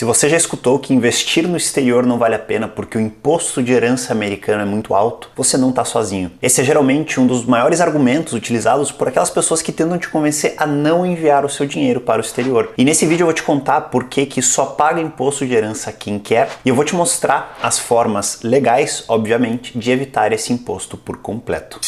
Se você já escutou que investir no exterior não vale a pena porque o imposto de herança americano é muito alto, você não está sozinho. Esse é geralmente um dos maiores argumentos utilizados por aquelas pessoas que tentam te convencer a não enviar o seu dinheiro para o exterior. E nesse vídeo eu vou te contar por que só paga imposto de herança quem quer e eu vou te mostrar as formas legais, obviamente, de evitar esse imposto por completo.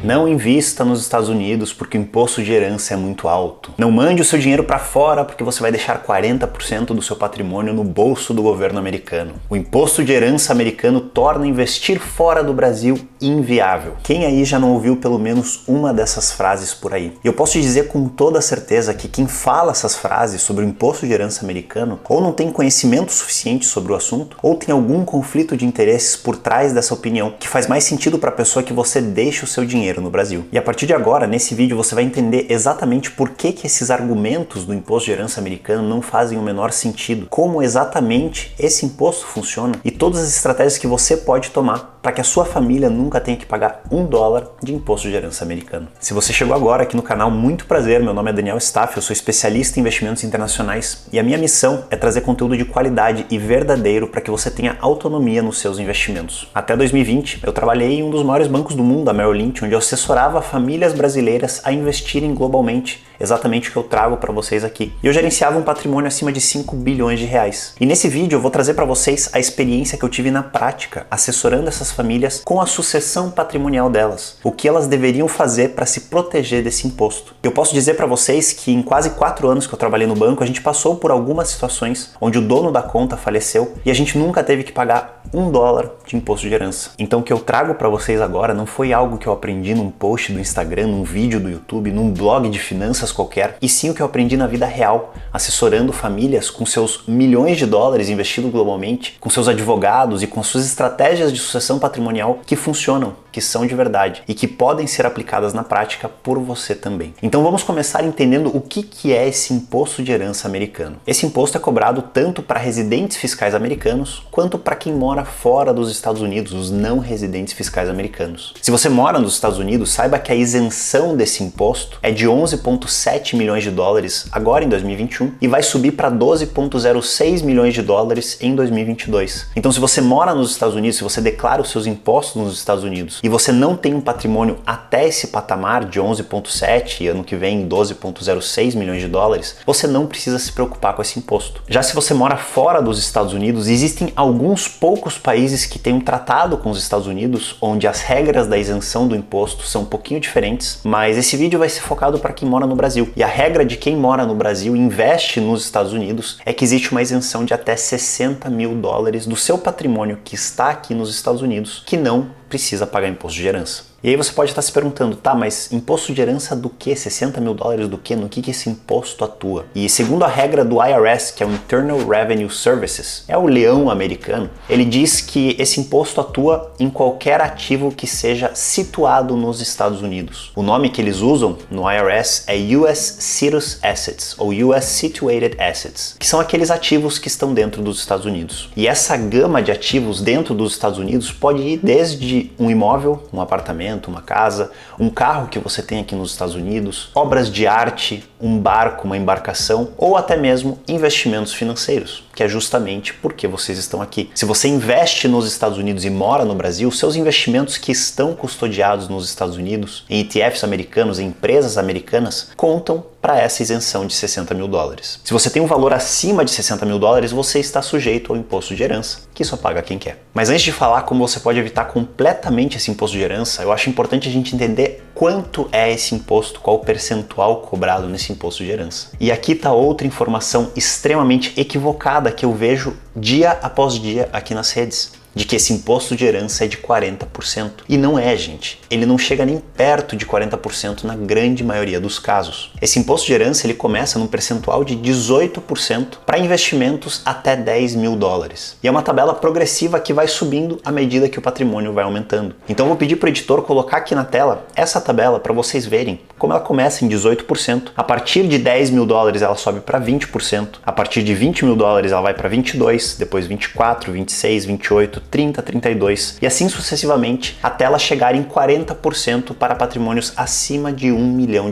Não invista nos Estados Unidos porque o imposto de herança é muito alto. Não mande o seu dinheiro para fora porque você vai deixar 40% do seu patrimônio no bolso do governo americano. O imposto de herança americano torna investir fora do Brasil inviável. Quem aí já não ouviu pelo menos uma dessas frases por aí? E eu posso te dizer com toda certeza que quem fala essas frases sobre o imposto de herança americano ou não tem conhecimento suficiente sobre o assunto ou tem algum conflito de interesses por trás dessa opinião que faz mais sentido para a pessoa que você deixe o seu dinheiro no Brasil. E a partir de agora, nesse vídeo, você vai entender exatamente por que esses argumentos do imposto de herança americano não fazem o menor sentido, como exatamente esse imposto funciona e todas as estratégias que você pode tomar para que a sua família nunca tenha que pagar $1 de imposto de herança americano. Se você chegou agora aqui no canal, muito prazer, meu nome é Daniel Staff, eu sou especialista em investimentos internacionais e a minha missão é trazer conteúdo de qualidade e verdadeiro para que você tenha autonomia nos seus investimentos. Até 2020, eu trabalhei em um dos maiores bancos do mundo, a Merrill Lynch, onde eu assessorava famílias brasileiras a investirem globalmente, exatamente o que eu trago para vocês aqui. E eu gerenciava um patrimônio acima de 5 bilhões de reais. E nesse vídeo eu vou trazer para vocês a experiência que eu tive na prática, assessorando essas famílias com a sucessão patrimonial delas. O que elas deveriam fazer para se proteger desse imposto. Eu posso dizer para vocês que em quase 4 anos que eu trabalhei no banco, a gente passou por algumas situações onde o dono da conta faleceu e a gente nunca teve que pagar $1 de imposto de herança. Então o que eu trago para vocês agora não foi algo que eu aprendi num post do Instagram, num vídeo do YouTube, num blog de finanças qualquer, e sim o que eu aprendi na vida real, assessorando famílias com seus milhões de dólares investidos globalmente, com seus advogados e com suas estratégias de sucessão patrimonial que funcionam, que são de verdade e que podem ser aplicadas na prática por você também. Então vamos começar entendendo o que é esse imposto de herança americano. Esse imposto é cobrado tanto para residentes fiscais americanos quanto para quem mora fora dos Estados Unidos, os não residentes fiscais americanos. Se você mora nos Estados Unidos, saiba que a isenção desse imposto é de 11,7 milhões de dólares agora em 2021 e vai subir para 12,06 milhões de dólares em 2022. Então se você mora nos Estados Unidos, se você declara os seus impostos nos Estados Unidos e você não tem um patrimônio até esse patamar de 11,7 e ano que vem 12,06 milhões de dólares, você não precisa se preocupar com esse imposto. Já se você mora fora dos Estados Unidos, existem alguns poucos países que têm um tratado com os Estados Unidos onde as regras da isenção do imposto são um pouquinho diferentes, mas esse vídeo vai ser focado para quem mora no Brasil. E a regra de quem mora no Brasil e investe nos Estados Unidos é que existe uma isenção de até $60 mil do seu patrimônio que está aqui nos Estados Unidos, que não precisa pagar imposto de herança. E aí você pode estar se perguntando, tá, mas imposto de herança do que? $60 mil do que? No que esse imposto atua? E segundo a regra do IRS, que é o Internal Revenue Services, é o leão americano, ele diz que esse imposto atua em qualquer ativo que seja situado nos Estados Unidos. O nome que eles usam no IRS é US Situs Assets, ou US Situated Assets, que são aqueles ativos que estão dentro dos Estados Unidos. E essa gama de ativos dentro dos Estados Unidos pode ir desde um imóvel, um apartamento, uma casa, um carro que você tem aqui nos Estados Unidos, obras de arte, um barco, uma embarcação ou até mesmo investimentos financeiros, que é justamente porque vocês estão aqui. Se você investe nos Estados Unidos e mora no Brasil, seus investimentos que estão custodiados nos Estados Unidos, em ETFs americanos, em empresas americanas, contam para essa isenção de $60 mil. Se você tem um valor acima de $60 mil, você está sujeito ao imposto de herança, que só paga quem quer. Mas antes de falar como você pode evitar completamente esse imposto de herança, eu acho importante a gente entender quanto é esse imposto, qual o percentual cobrado nesse imposto de herança. E aqui está outra informação extremamente equivocada que eu vejo dia após dia aqui nas redes. De que esse imposto de herança é de 40%. E não é, gente. Ele não chega nem perto de 40% na grande maioria dos casos. Esse imposto de herança ele começa num percentual de 18% para investimentos até $10 mil. E é uma tabela progressiva que vai subindo à medida que o patrimônio vai aumentando. Então eu vou pedir para o editor colocar aqui na tela essa tabela para vocês verem como ela começa em 18%. A partir de $10 mil ela sobe para 20%. A partir de $20 mil ela vai para 22%, depois 24%, 26%, 28%, 30%, 32% e assim sucessivamente até ela chegar em 40% para patrimônios acima de $1 milhão.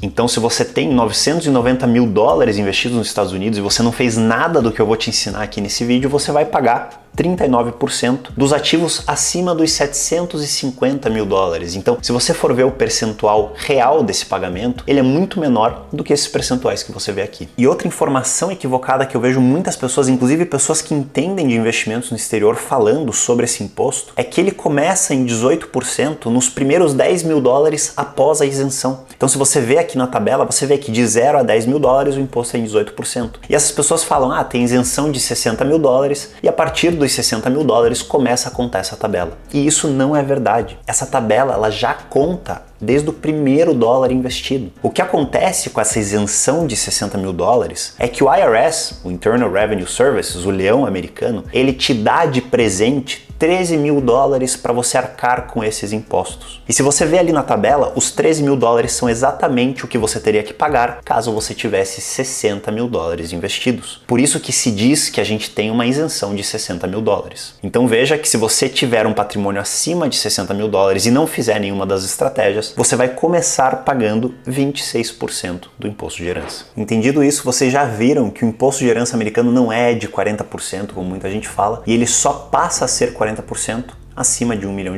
Então, se você tem 990 mil dólares investidos nos Estados Unidos e você não fez nada do que eu vou te ensinar aqui nesse vídeo, você vai pagar 39% dos ativos acima dos 750 mil dólares. Então, se você for ver o percentual real desse pagamento, ele é muito menor do que esses percentuais que você vê aqui. E outra informação equivocada que eu vejo muitas pessoas, inclusive pessoas que entendem de investimentos no exterior, falando sobre esse imposto, é que ele começa em 18% nos primeiros 10 mil dólares após a isenção. Então, se você vê aqui na tabela, você vê que de 0 a 10 mil dólares o imposto é em 18%. E essas pessoas falam, tem isenção de 60 mil dólares e a partir dos 60 mil dólares começa a contar essa tabela. E isso não é verdade. Essa tabela ela já conta desde o primeiro dólar investido. O que acontece com essa isenção de 60 mil dólares é que o IRS, o Internal Revenue Service, o leão americano, ele te dá de presente 13 mil dólares para você arcar com esses impostos. E se você vê ali na tabela, os 13 mil dólares são exatamente o que você teria que pagar caso você tivesse 60 mil dólares investidos. Por isso que se diz que a gente tem uma isenção de 60 mil dólares. Então veja que se você tiver um patrimônio acima de 60 mil dólares e não fizer nenhuma das estratégias, você vai começar pagando 26% do imposto de herança. Entendido isso, vocês já viram que o imposto de herança americano não é de 40%, como muita gente fala, e ele só passa a ser 40% acima de $1 milhão.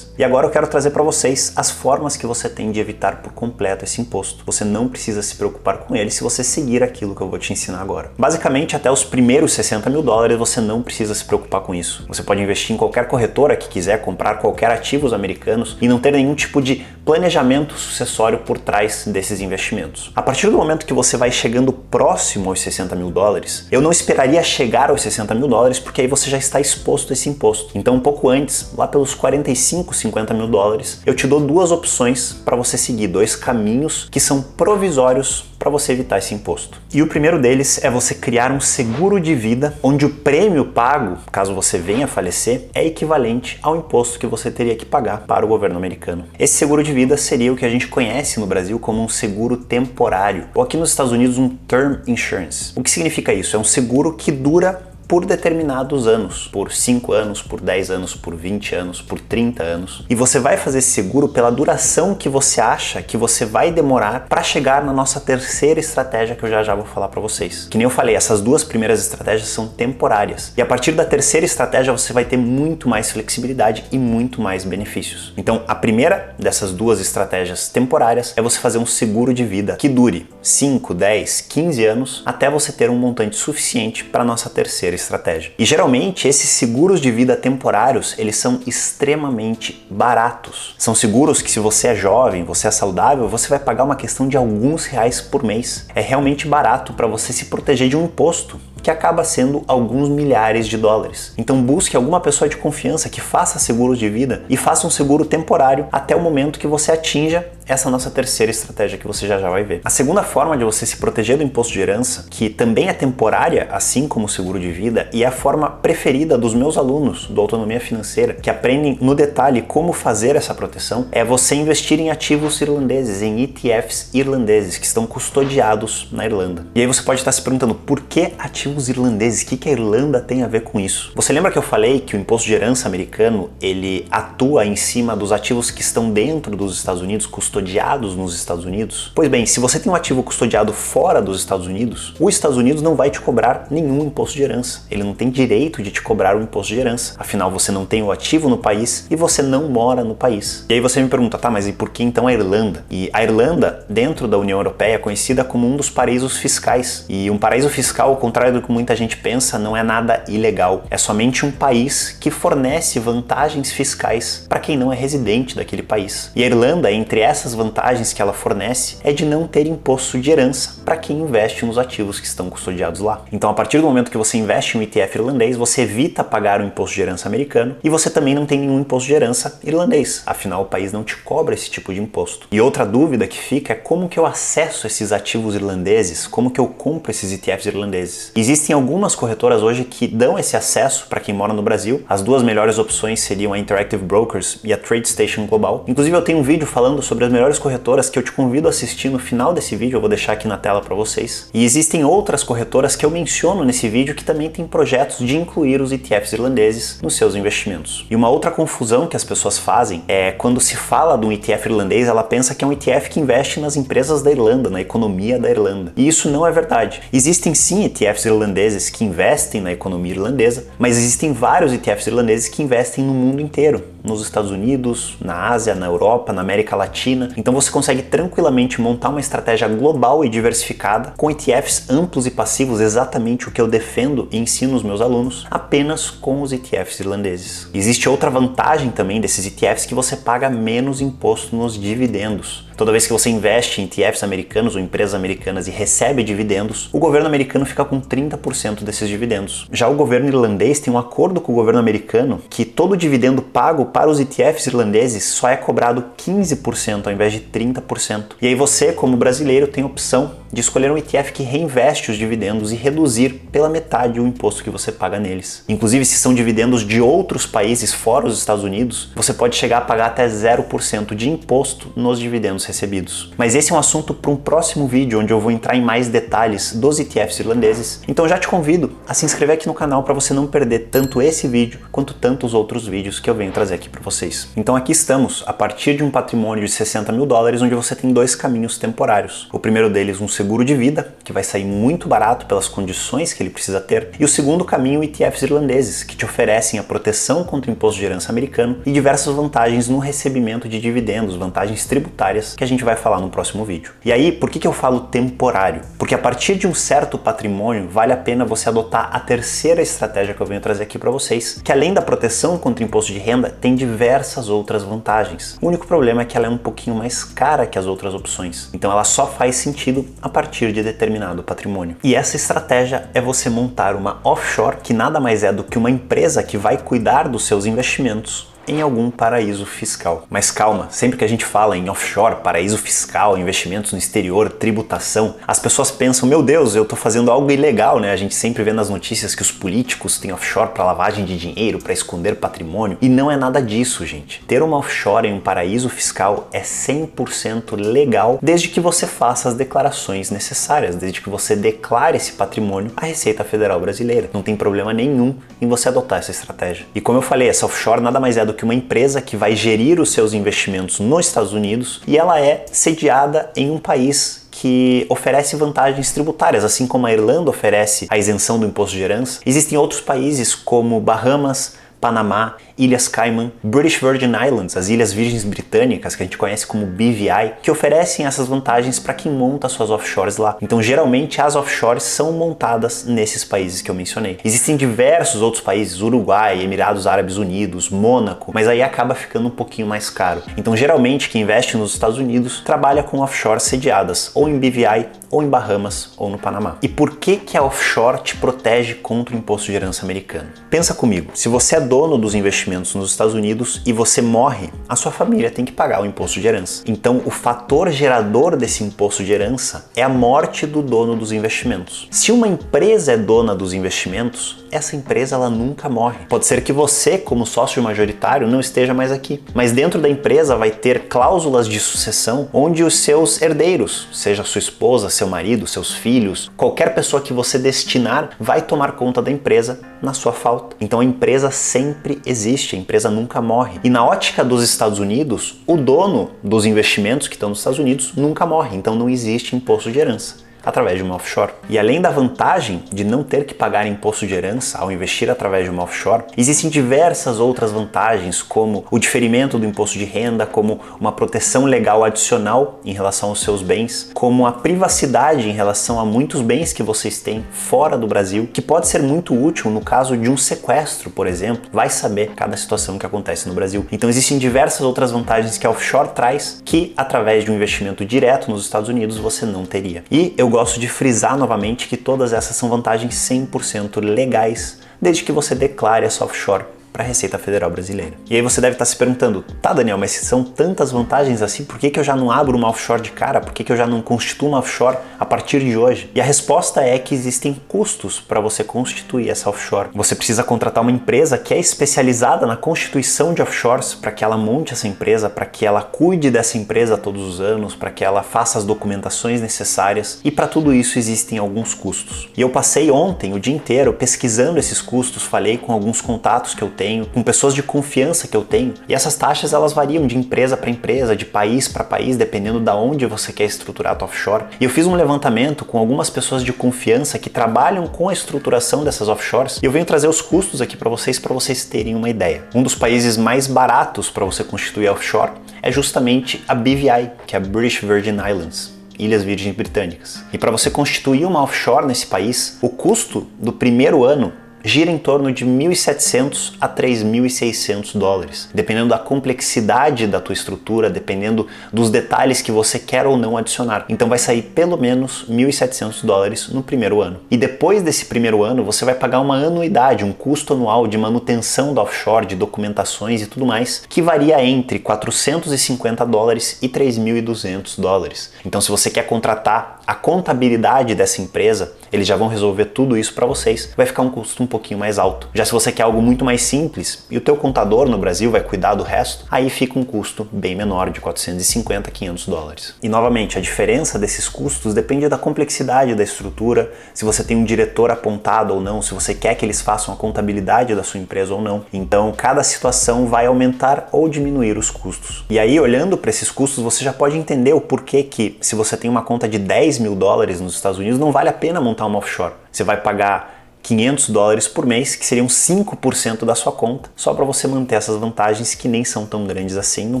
E agora eu quero trazer para vocês as formas que você tem de evitar por completo esse imposto. Você não precisa se preocupar com ele se você seguir aquilo que eu vou te ensinar agora. Basicamente, até os primeiros 60 mil dólares você não precisa se preocupar com isso. Você pode investir em qualquer corretora que quiser, comprar qualquer ativos americanos e não ter nenhum tipo de planejamento sucessório por trás desses investimentos. A partir do momento que você vai chegando próximo aos 60 mil dólares, eu não esperaria chegar aos 60 mil dólares porque aí você já está exposto a esse imposto. Então, um pouco antes, lá pelos 45, 50 mil dólares, eu te dou duas opções para você seguir, dois caminhos que são provisórios para você evitar esse imposto. E o primeiro deles é você criar um seguro de vida onde o prêmio pago, caso você venha a falecer, é equivalente ao imposto que você teria que pagar para o governo americano. Esse seguro de vida seria o que a gente conhece no Brasil como um seguro temporário, ou aqui nos Estados Unidos um term insurance. O que significa isso? É um seguro que dura por determinados anos, por 5 anos, por 10 anos, por 20 anos, por 30 anos. E você vai fazer esse seguro pela duração que você acha que você vai demorar para chegar na nossa terceira estratégia que eu já vou falar para vocês. Que nem eu falei, essas duas primeiras estratégias são temporárias. E a partir da terceira estratégia você vai ter muito mais flexibilidade e muito mais benefícios. Então, a primeira dessas duas estratégias temporárias é você fazer um seguro de vida que dure 5, 10, 15 anos até você ter um montante suficiente para a nossa terceira estratégia. E geralmente esses seguros de vida temporários, eles são extremamente baratos. São seguros que se você é jovem, você é saudável, você vai pagar uma questão de alguns reais por mês. É realmente barato para você se proteger de um imposto que acaba sendo alguns milhares de dólares. Então busque alguma pessoa de confiança que faça seguros de vida e faça um seguro temporário até o momento que você atinja essa nossa terceira estratégia que você já vai ver. A segunda forma de você se proteger do imposto de herança, que também é temporária, assim como o seguro de vida, e é a forma preferida dos meus alunos do Autonomia Financeira, que aprendem no detalhe como fazer essa proteção, é você investir em ativos irlandeses, em ETFs irlandeses, que estão custodiados na Irlanda. E aí você pode estar se perguntando, por que ativos irlandeses? O que a Irlanda tem a ver com isso? Você lembra que eu falei que o imposto de herança americano, ele atua em cima dos ativos que estão dentro dos Estados Unidos, custodiados nos Estados Unidos? Pois bem, se você tem um ativo custodiado fora dos Estados Unidos, os Estados Unidos não vai te cobrar nenhum imposto de herança. Ele não tem direito de te cobrar o imposto de herança. Afinal, você não tem o ativo no país e você não mora no país. E aí você me pergunta, tá, mas e por que então a Irlanda? E a Irlanda, dentro da União Europeia, é conhecida como um dos paraísos fiscais. E um paraíso fiscal, ao contrário do que muita gente pensa, não é nada ilegal. É somente um país que fornece vantagens fiscais para quem não é residente daquele país. E a Irlanda, entre essas vantagens que ela fornece, é de não ter imposto de herança para quem investe nos ativos que estão custodiados lá. Então, a partir do momento que você investe em um ETF irlandês, você evita pagar o imposto de herança americano e você também não tem nenhum imposto de herança irlandês. Afinal, o país não te cobra esse tipo de imposto. E outra dúvida que fica é como que eu acesso esses ativos irlandeses, como que eu compro esses ETFs irlandeses. Existem Existem algumas corretoras hoje que dão esse acesso para quem mora no Brasil. As duas melhores opções seriam a Interactive Brokers e a TradeStation Global. Inclusive eu tenho um vídeo falando sobre as melhores corretoras que eu te convido a assistir no final desse vídeo, eu vou deixar aqui na tela para vocês. E existem outras corretoras que eu menciono nesse vídeo que também têm projetos de incluir os ETFs irlandeses nos seus investimentos. E uma outra confusão que as pessoas fazem é quando se fala de um ETF irlandês, ela pensa que é um ETF que investe nas empresas da Irlanda, na economia da Irlanda. E isso não é verdade. Existem sim ETFs irlandeses que investem na economia irlandesa, mas existem vários ETFs irlandeses que investem no mundo inteiro, nos Estados Unidos, na Ásia, na Europa, na América Latina. Então você consegue tranquilamente montar uma estratégia global e diversificada com ETFs amplos e passivos, exatamente o que eu defendo e ensino os meus alunos, apenas com os ETFs irlandeses. Existe outra vantagem também desses ETFs, que você paga menos imposto nos dividendos. Toda vez que você investe em ETFs americanos ou empresas americanas e recebe dividendos, o governo americano fica com 30% desses dividendos. Já o governo irlandês tem um acordo com o governo americano que todo dividendo pago para os ETFs irlandeses só é cobrado 15% ao invés de 30%. E aí você, como brasileiro, tem a opção de escolher um ETF que reinveste os dividendos e reduzir pela metade o imposto que você paga neles. Inclusive, se são dividendos de outros países fora os Estados Unidos, você pode chegar a pagar até 0% de imposto nos dividendos recebidos. Mas esse é um assunto para um próximo vídeo, onde eu vou entrar em mais detalhes dos ETFs irlandeses. Então já te convido a se inscrever aqui no canal para você não perder tanto esse vídeo quanto tantos outros vídeos que eu venho trazer aqui para vocês. Então aqui estamos, a partir de um patrimônio de 60 mil dólares, onde você tem dois caminhos temporários. O primeiro deles, um seguro de vida, que vai sair muito barato pelas condições que ele precisa ter. E o segundo caminho, ETFs irlandeses, que te oferecem a proteção contra o imposto de herança americano e diversas vantagens no recebimento de dividendos, vantagens tributárias, que a gente vai falar no próximo vídeo. E aí, por que eu falo temporário? Porque a partir de um certo patrimônio, vale a pena você adotar a terceira estratégia que eu venho trazer aqui para vocês, que além da proteção contra o imposto de renda, tem diversas outras vantagens. O único problema é que ela é um pouquinho mais cara que as outras opções. Então ela só faz sentido a partir de determinado patrimônio. E essa estratégia é você montar uma offshore, que nada mais é do que uma empresa que vai cuidar dos seus investimentos em algum paraíso fiscal. Mas calma, sempre que a gente fala em offshore, paraíso fiscal, investimentos no exterior, tributação, as pessoas pensam, meu Deus, eu tô fazendo algo ilegal, né? A gente sempre vê nas notícias que os políticos têm offshore para lavagem de dinheiro, para esconder patrimônio, e não é nada disso, gente. Ter uma offshore em um paraíso fiscal é 100% legal, desde que você faça as declarações necessárias, desde que você declare esse patrimônio à Receita Federal Brasileira. Não tem problema nenhum em você adotar essa estratégia. E como eu falei, essa offshore nada mais é do que uma empresa que vai gerir os seus investimentos nos Estados Unidos, e ela é sediada em um país que oferece vantagens tributárias, assim como a Irlanda oferece a isenção do imposto de herança. Existem outros países como Bahamas, Panamá, Ilhas Cayman, British Virgin Islands, as Ilhas Virgens Britânicas, que a gente conhece como BVI, que oferecem essas vantagens para quem monta suas offshores lá. Então, geralmente, as offshores são montadas nesses países que eu mencionei. Existem diversos outros países, Uruguai, Emirados Árabes Unidos, Mônaco, mas aí acaba ficando um pouquinho mais caro. Então, geralmente, quem investe nos Estados Unidos trabalha com offshores sediadas ou em BVI, ou em Bahamas, ou no Panamá. E por que a offshore te protege contra o imposto de herança americano? Pensa comigo, se você é dono dos investimentos nos Estados Unidos e você morre, a sua família tem que pagar o imposto de herança. Então, o fator gerador desse imposto de herança é a morte do dono dos investimentos. Se uma empresa é dona dos investimentos, essa empresa ela nunca morre. Pode ser que você, como sócio majoritário, não esteja mais aqui, mas dentro da empresa vai ter cláusulas de sucessão onde os seus herdeiros, seja sua esposa, seu marido, seus filhos, qualquer pessoa que você destinar, vai tomar conta da empresa na sua falta. Então a empresa sempre existe, a empresa nunca morre. E na ótica dos Estados Unidos, o dono dos investimentos que estão nos Estados Unidos nunca morre, então não existe imposto de herança através de uma offshore. E além da vantagem de não ter que pagar imposto de herança ao investir através de uma offshore, existem diversas outras vantagens, como o diferimento do imposto de renda, como uma proteção legal adicional em relação aos seus bens, como a privacidade em relação a muitos bens que vocês têm fora do Brasil, que pode ser muito útil no caso de um sequestro, por exemplo. Vai saber cada situação que acontece no Brasil. Então existem diversas outras vantagens que a offshore traz, que através de um investimento direto nos Estados Unidos você não teria. E eu gosto de frisar novamente que todas essas são vantagens 100% legais, desde que você declare essa offshore para a Receita Federal brasileira. E aí você deve estar se perguntando, tá Daniel, mas se são tantas vantagens assim, por que eu já não abro uma offshore de cara? Por que eu já não constituo uma offshore a partir de hoje? E a resposta é que existem custos para você constituir essa offshore. Você precisa contratar uma empresa que é especializada na constituição de offshores para que ela monte essa empresa, para que ela cuide dessa empresa todos os anos, para que ela faça as documentações necessárias, e para tudo isso existem alguns custos. E eu passei ontem o dia inteiro pesquisando esses custos, falei com alguns contatos que eu tenho, com pessoas de confiança que eu tenho, e essas taxas elas variam de empresa para empresa, de país para país, dependendo da onde você quer estruturar a tua offshore. E eu fiz um levantamento com algumas pessoas de confiança que trabalham com a estruturação dessas offshores, e eu venho trazer os custos aqui para vocês terem uma ideia. Um dos países mais baratos para você constituir a offshore é justamente a BVI, que é a British Virgin Islands, Ilhas Virgens Britânicas. E para você constituir uma offshore nesse país, o custo do primeiro ano gira em torno de 1.700 a 3.600 dólares, dependendo da complexidade da tua estrutura, dependendo dos detalhes que você quer ou não adicionar. Então vai sair pelo menos 1.700 dólares no primeiro ano. E depois desse primeiro ano, você vai pagar uma anuidade, um custo anual de manutenção da offshore, de documentações e tudo mais, que varia entre 450 dólares e 3.200 dólares. Então se você quer contratar a contabilidade dessa empresa, eles já vão resolver tudo isso para vocês, vai ficar um custo um pouquinho mais alto. Já se você quer algo muito mais simples e o teu contador no Brasil vai cuidar do resto, aí fica um custo bem menor, de 450 a 500 dólares. E novamente, a diferença desses custos depende da complexidade da estrutura, se você tem um diretor apontado ou não, se você quer que eles façam a contabilidade da sua empresa ou não. Então, cada situação vai aumentar ou diminuir os custos. E aí, olhando para esses custos, você já pode entender o porquê que, se você tem uma conta de 10 mil dólares nos Estados Unidos, não vale a pena montar uma offshore. Você vai pagar 500 dólares por mês, que seriam 5% da sua conta, só para você manter essas vantagens que nem são tão grandes assim num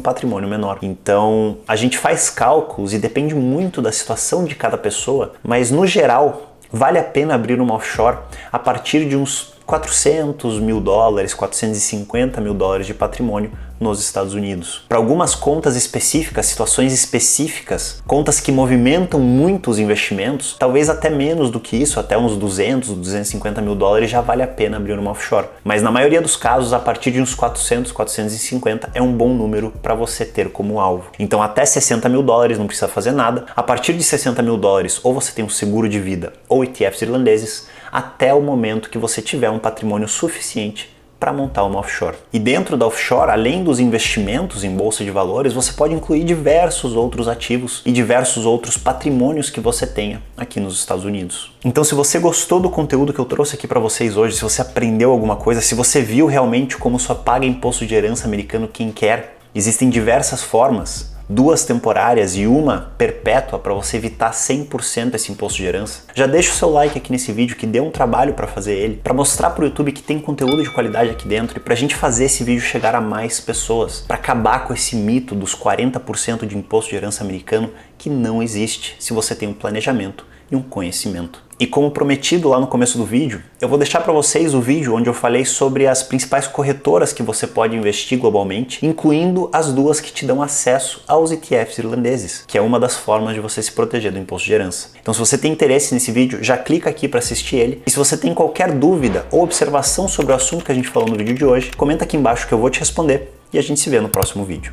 patrimônio menor. Então, a gente faz cálculos e depende muito da situação de cada pessoa, mas no geral, vale a pena abrir uma offshore a partir de uns 400 mil dólares, 450 mil dólares de patrimônio nos Estados Unidos. Para algumas contas específicas, situações específicas, contas que movimentam muitos investimentos, talvez até menos do que isso, até uns 200, 250 mil dólares já vale a pena abrir uma offshore. Mas na maioria dos casos, a partir de uns 400, 450 é um bom número para você ter como alvo. Então até 60 mil dólares não precisa fazer nada. A partir de 60 mil dólares, ou você tem um seguro de vida ou ETFs irlandeses, até o momento que você tiver um patrimônio suficiente para montar uma offshore. E dentro da offshore, além dos investimentos em bolsa de valores, você pode incluir diversos outros ativos e diversos outros patrimônios que você tenha aqui nos Estados Unidos. Então, se você gostou do conteúdo que eu trouxe aqui para vocês hoje, se você aprendeu alguma coisa, se você viu realmente como só paga imposto de herança americano quem quer, existem diversas formas, 2 temporárias e uma perpétua para você evitar 100% esse imposto de herança. Já deixa o seu like aqui nesse vídeo, que deu um trabalho para fazer ele, para mostrar para o YouTube que tem conteúdo de qualidade aqui dentro e para a gente fazer esse vídeo chegar a mais pessoas, para acabar com esse mito dos 40% de imposto de herança americano que não existe se você tem um planejamento e um conhecimento. E como prometido lá no começo do vídeo, eu vou deixar para vocês o vídeo onde eu falei sobre as principais corretoras que você pode investir globalmente, incluindo as 2 que te dão acesso aos ETFs irlandeses, que é uma das formas de você se proteger do imposto de herança. Então se você tem interesse nesse vídeo, já clica aqui para assistir ele. E se você tem qualquer dúvida ou observação sobre o assunto que a gente falou no vídeo de hoje, comenta aqui embaixo que eu vou te responder e a gente se vê no próximo vídeo.